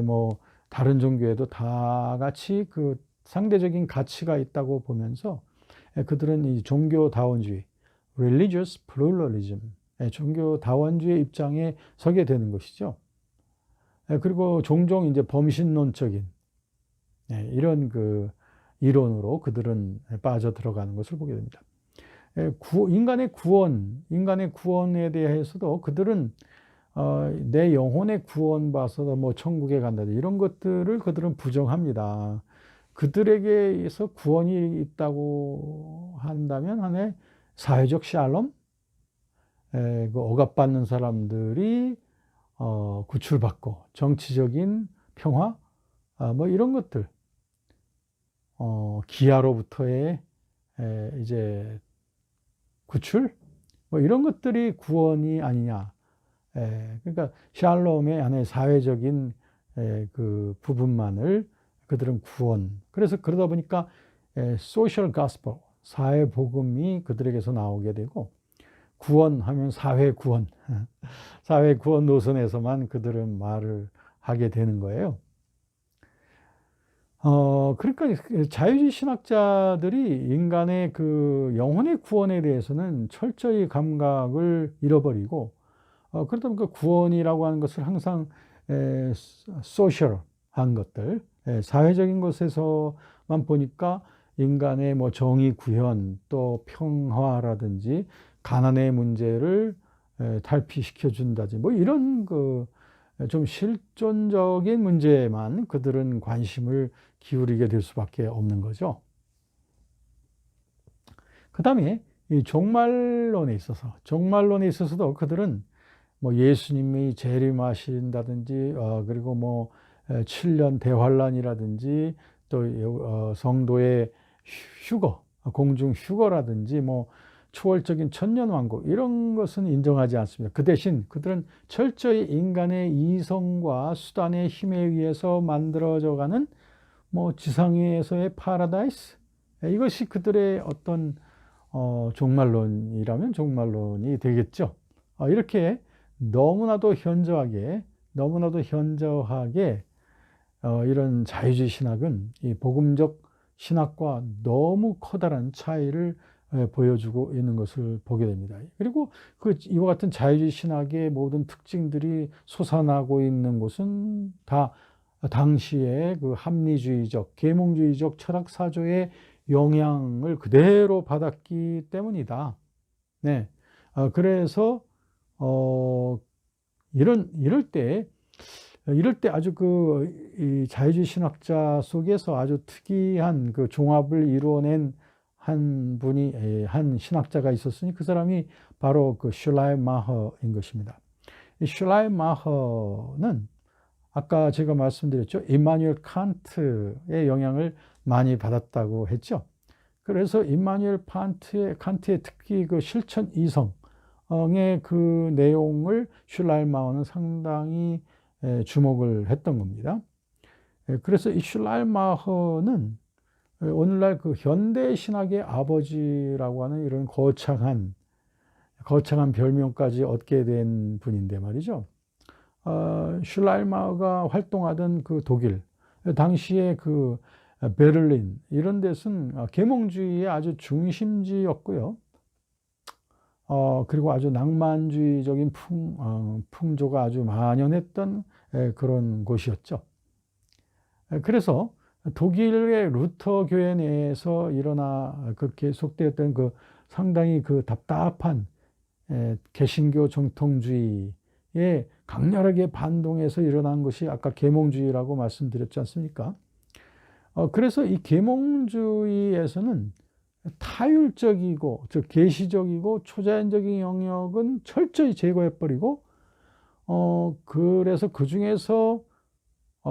뭐 다른 종교에도 다 같이 그 상대적인 가치가 있다고 보면서 그들은 이 종교다원주의, religious pluralism, 종교다원주의 입장에 서게 되는 것이죠. 그리고 종종 이제 범신론적인 이런 그 이론으로 그들은 빠져 들어가는 것을 보게 됩니다. 인간의 구원에 대해서도 그들은 내 영혼의 구원받아서 뭐 천국에 간다 이런 것들을 그들은 부정합니다. 그들에게서 구원이 있다고 한다면 하나의 사회적 샬롬, 그 억압받는 사람들이 구출받고 정치적인 평화, 뭐 이런 것들, 기아로부터의 이제 구출, 뭐 이런 것들이 구원이 아니냐. 그러니까 샬롬의 하나의 사회적인 그 부분만을 그들은 구원. 그래서 그러다 보니까 소셜 가스펠, 사회 복음이 그들에게서 나오게 되고, 구원하면 사회 구원, 사회 구원 노선에서만 그들은 말을 하게 되는 거예요. 그러니까 자유주의 신학자들이 인간의 그 영혼의 구원에 대해서는 철저히 감각을 잃어버리고, 그러다 보니까 구원이라고 하는 것을 항상 소셜한 것들, 사회적인 것에서만 보니까 인간의 뭐 정의 구현, 또 평화라든지 가난의 문제를 탈피시켜 준다든지 뭐 이런 좀 실존적인 문제에만 그들은 관심을 기울이게 될 수밖에 없는 거죠. 그다음에 이 종말론에 있어서도 그들은 뭐 예수님이 재림하신다든지 그리고 뭐 7년 대환란이라든지 또 성도의 휴거, 공중 휴거라든지 뭐 초월적인 천년왕국 이런 것은 인정하지 않습니다. 그 대신 그들은 철저히 인간의 이성과 수단의 힘에 의해서 만들어져가는 뭐 지상에서의 파라다이스, 이것이 그들의 어떤 종말론이라면 종말론이 되겠죠. 이렇게 너무나도 현저하게 이런 자유주의 신학은 이 복음적 신학과 너무 커다란 차이를 보여주고 있는 것을 보게 됩니다. 그리고 이와 같은 자유주의 신학의 모든 특징들이 솟아나고 있는 곳은 다 당시의 그 합리주의적, 계몽주의적 철학 사조의 영향을 그대로 받았기 때문이다. 네. 그래서 이럴 때 아주 이 자유주의 신학자 속에서 아주 특이한 그 종합을 이루어낸 한 신학자가 있었으니 그 사람이 바로 그 슐라이마허인 것입니다. 이 슐라이마허는 아까 제가 말씀드렸죠. 임마누엘 칸트의 영향을 많이 받았다고 했죠. 그래서 임마누엘 칸트의 특히 그 실천 이성의 그 내용을 슐라이마허는 상당히 주목을 했던 겁니다. 그래서 이 슐라이마허는 오늘날 그 현대 신학의 아버지라고 하는 이런 거창한 별명까지 얻게 된 분인데 말이죠. 슐라이마허가 활동하던 그 독일, 당시에 그 베를린 이런 데서는 계몽주의의 아주 중심지였고요. 그리고 아주 낭만주의적인 풍조가 아주 만연했던 그런 곳이었죠. 그래서 독일의 루터 교회 내에서 계속되었던 그 상당히 그 답답한 개신교 정통주의에 강렬하게 반동해서 일어난 것이 아까 계몽주의라고 말씀드렸지 않습니까? 그래서 이 계몽주의에서는 타율적이고 즉 계시적이고 초자연적인 영역은 철저히 제거해버리고 그래서 그 중에서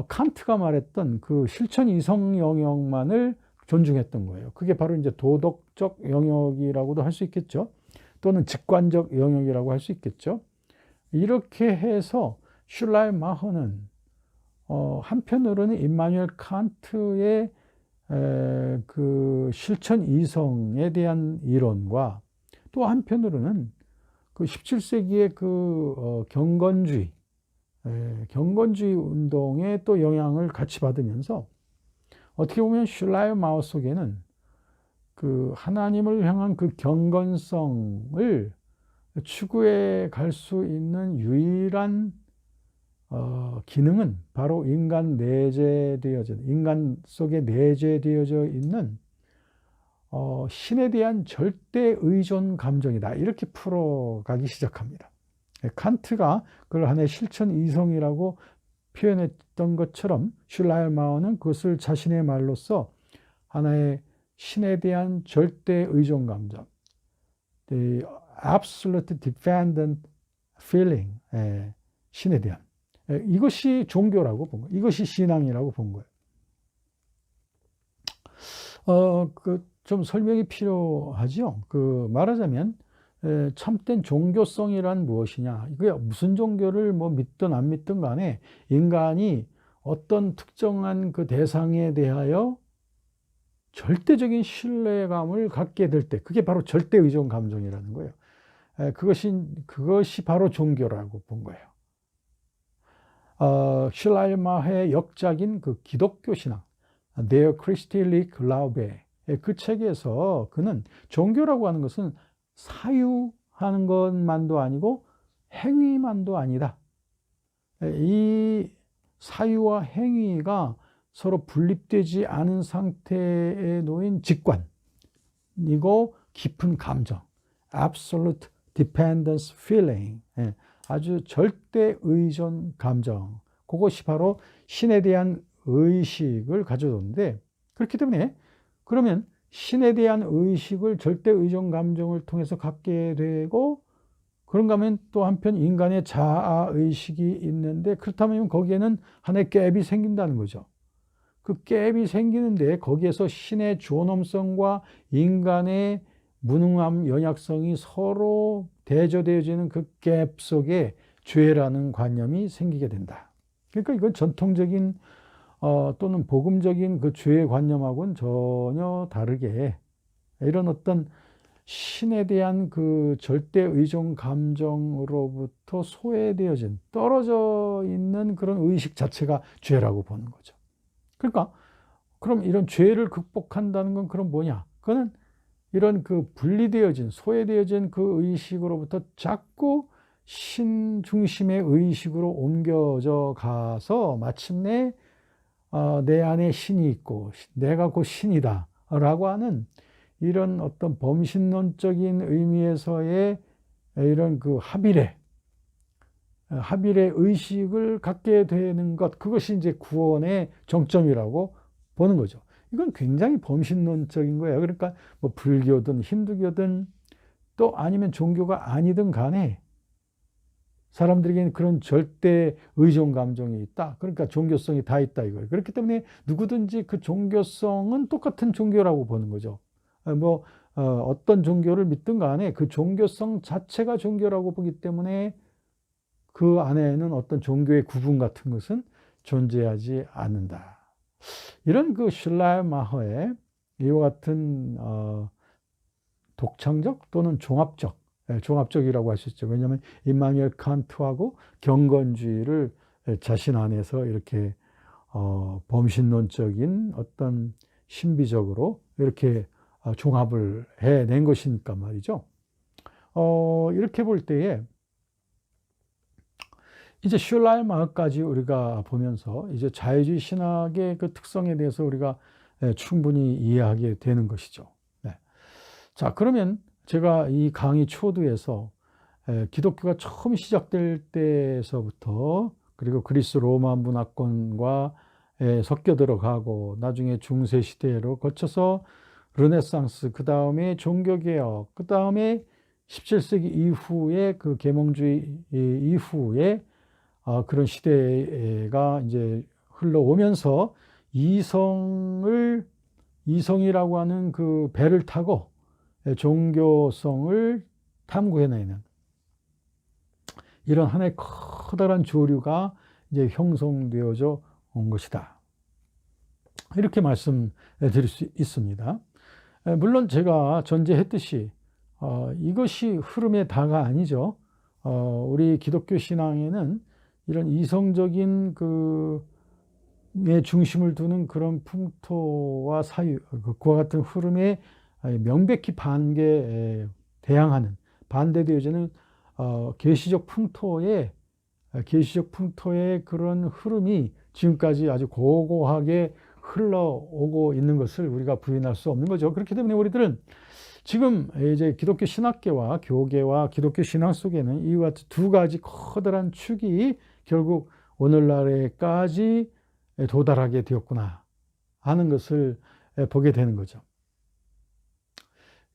칸트가 말했던 그 실천 이성 영역만을 존중했던 거예요. 그게 바로 이제 도덕적 영역이라고도 할 수 있겠죠. 또는 직관적 영역이라고 할 수 있겠죠. 이렇게 해서 슐라이마허는 한편으로는 임마누엘 칸트의 그 실천 이성에 대한 이론과 또 한편으로는 그 17세기의 그 경건주의 운동의 또 영향을 같이 받으면서 어떻게 보면 슐라이마허 속에는 그 하나님을 향한 그 경건성을 추구해 갈 수 있는 유일한 기능은 바로 인간 속에 내재되어져 있는 신에 대한 절대 의존 감정이다. 이렇게 풀어가기 시작합니다. 칸트가 그걸 하나의 실천 이성이라고 표현했던 것처럼 슐라이마허는 그것을 자신의 말로써 하나의 신에 대한 절대 의존 감정, the absolute dependent feeling, 신에 대한 이것이 종교라고 본 거예요. 이것이 신앙이라고 본 거예요. 좀 설명이 필요하죠. 말하자면 참된 종교성이란 무엇이냐? 이게 무슨 종교를 뭐 믿든 안 믿든 간에 인간이 어떤 특정한 그 대상에 대하여 절대적인 신뢰감을 갖게 될 때, 그게 바로 절대 의존 감정이라는 거예요. 그것이 바로 종교라고 본 거예요. 슐라이마허의 역작인 그 기독교 신앙, Der Christliche Glaube, 그 책에서 그는 종교라고 하는 것은 사유하는 것만도 아니고 행위만도 아니다. 이 사유와 행위가 서로 분립되지 않은 상태에 놓인 직관이고 깊은 감정, absolute dependence feeling, 아주 절대 의존 감정, 그것이 바로 신에 대한 의식을 가져오는데, 그렇기 때문에 그러면 신에 대한 의식을 절대 의존 감정을 통해서 갖게 되고, 그런가 하면 또 한편 인간의 자아 의식이 있는데, 그렇다면 거기에는 하나의 갭이 생긴다는 거죠. 그 갭이 생기는데 거기에서 신의 존엄성과 인간의 무능함, 연약성이 서로 대조되어지는 그 갭 속에 죄라는 관념이 생기게 된다. 그러니까 이건 전통적인 또는 복음적인 그 죄의 관념하고는 전혀 다르게 이런 어떤 신에 대한 그 절대 의존 감정으로부터 소외되어진, 떨어져 있는 그런 의식 자체가 죄라고 보는 거죠. 그러니까 그럼 이런 죄를 극복한다는 건 그럼 뭐냐? 그거는 이런 그 분리되어진, 소외되어진 그 의식으로부터 자꾸 신 중심의 의식으로 옮겨져 가서 마침내 내 안에 신이 있고 내가 곧 신이다 라고 하는 이런 어떤 범신론적인 의미에서의 이런 그 합일의 의식을 갖게 되는 것, 그것이 이제 구원의 정점이라고 보는 거죠. 이건 굉장히 범신론적인 거예요. 그러니까 뭐 불교든 힌두교든 또 아니면 종교가 아니든 간에 사람들에게는 그런 절대 의존 감정이 있다. 그러니까 종교성이 다 있다 이거예요. 그렇기 때문에 누구든지 그 종교성은 똑같은 종교라고 보는 거죠. 뭐 어떤 종교를 믿든 간에 그 종교성 자체가 종교라고 보기 때문에 그 안에는 어떤 종교의 구분 같은 것은 존재하지 않는다. 이런 그 슐라이마허의 이와 같은 독창적 또는 종합적이라고 하셨죠. 왜냐하면 임마누엘 칸트하고 경건주의를 자신 안에서 이렇게 범신론적인 어떤 신비적으로 이렇게 종합을 해낸 것이니까 말이죠. 이렇게 볼 때에 이제 슐라이마허까지 우리가 보면서 이제 자유주의 신학의 그 특성에 대해서 우리가 충분히 이해하게 되는 것이죠. 네. 자, 그러면 제가 이 강의 초두에서 기독교가 처음 시작될 때에서부터 그리고 그리스 로마 문화권과 섞여 들어가고 나중에 중세 시대로 거쳐서 르네상스, 그 다음에 종교개혁, 그 다음에 17세기 이후에 그 계몽주의 이후에 그런 시대가 이제 흘러오면서 이성이라고 하는 그 배를 타고 종교성을 탐구해내는 이런 하나의 커다란 조류가 이제 형성되어져 온 것이다. 이렇게 말씀드릴 수 있습니다. 물론 제가 전제했듯이 이것이 흐름의 다가 아니죠. 우리 기독교 신앙에는 이런 이성적인 의 중심을 두는 그런 풍토와 사유, 그와 같은 흐름에 명백히 대항하는, 반대되어지는 계시적 풍토의 그런 흐름이 지금까지 아주 고고하게 흘러오고 있는 것을 우리가 부인할 수 없는 거죠. 그렇기 때문에 우리들은 지금 이제 기독교 신학계와 교계와 기독교 신앙 속에는 이와 같은 두 가지 커다란 축이 결국 오늘날에까지 도달하게 되었구나 하는 것을 보게 되는 거죠.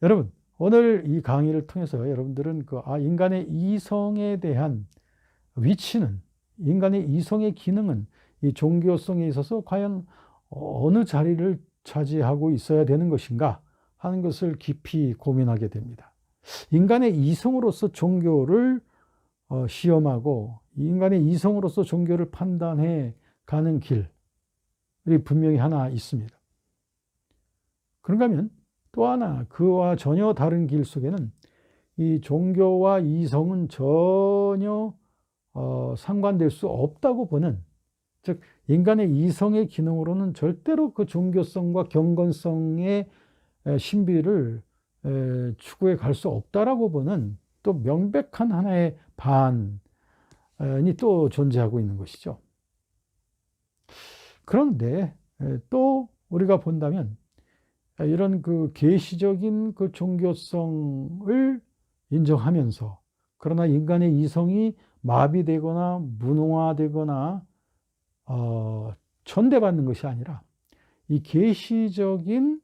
여러분, 오늘 이 강의를 통해서 여러분들은 인간의 이성에 대한 위치는, 인간의 이성의 기능은 이 종교성에 있어서 과연 어느 자리를 차지하고 있어야 되는 것인가 하는 것을 깊이 고민하게 됩니다. 인간의 이성으로서 종교를 시험하고 인간의 이성으로서 종교를 판단해 가는 길이 분명히 하나 있습니다. 그런가 하면 또 하나 그와 전혀 다른 길 속에는 이 종교와 이성은 전혀 상관될 수 없다고 보는, 즉 인간의 이성의 기능으로는 절대로 그 종교성과 경건성의 신비를 추구해 갈 수 없다라고 보는 또 명백한 하나의 반이 또 존재하고 있는 것이죠. 그런데 또 우리가 본다면 이런 그 계시적인 그 종교성을 인정하면서, 그러나 인간의 이성이 마비되거나 무능화되거나 천대받는 것이 아니라 이 계시적인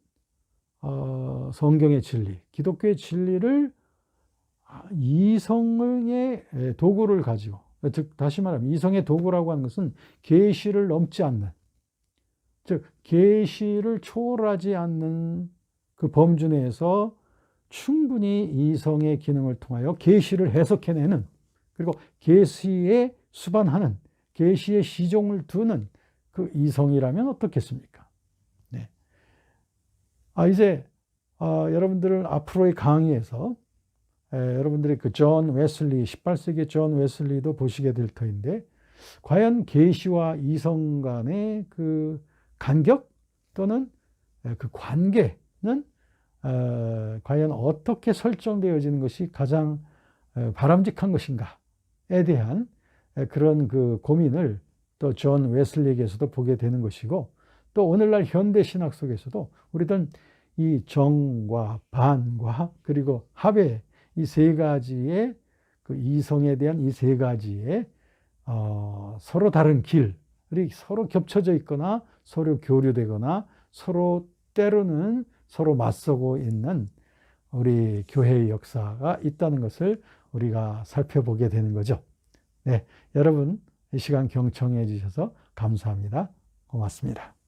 성경의 진리, 기독교의 진리를 이성의 도구를 가지고, 즉 다시 말하면 이성의 도구라고 하는 것은 계시를 넘지 않는, 즉 계시를 초월하지 않는 그 범주 내에서 충분히 이성의 기능을 통하여 계시를 해석해내는, 그리고 계시에 수반하는, 계시의 시종을 두는 그 이성이라면 어떻겠습니까? 네. 이제 여러분들은 앞으로의 강의에서 여러분들이 그 존 웨슬리, 18세기 존 웨슬리도 보시게 될 터인데, 과연 계시와 이성 간의 그 간격 또는 그 관계는 과연 어떻게 설정되어지는 것이 가장 바람직한 것인가에 대한 그런 그 고민을 또 존 웨슬리에게서도 보게 되는 것이고, 또 오늘날 현대 신학 속에서도 우리들은 이 정과 반과 그리고 합의 이 세 가지의 그 이성에 대한 이 세 가지의 서로 다른 길이 서로 겹쳐져 있거나 서로 교류되거나 서로 때로는 서로 맞서고 있는 우리 교회의 역사가 있다는 것을 우리가 살펴보게 되는 거죠. 네, 여러분 이 시간 경청해 주셔서 감사합니다. 고맙습니다.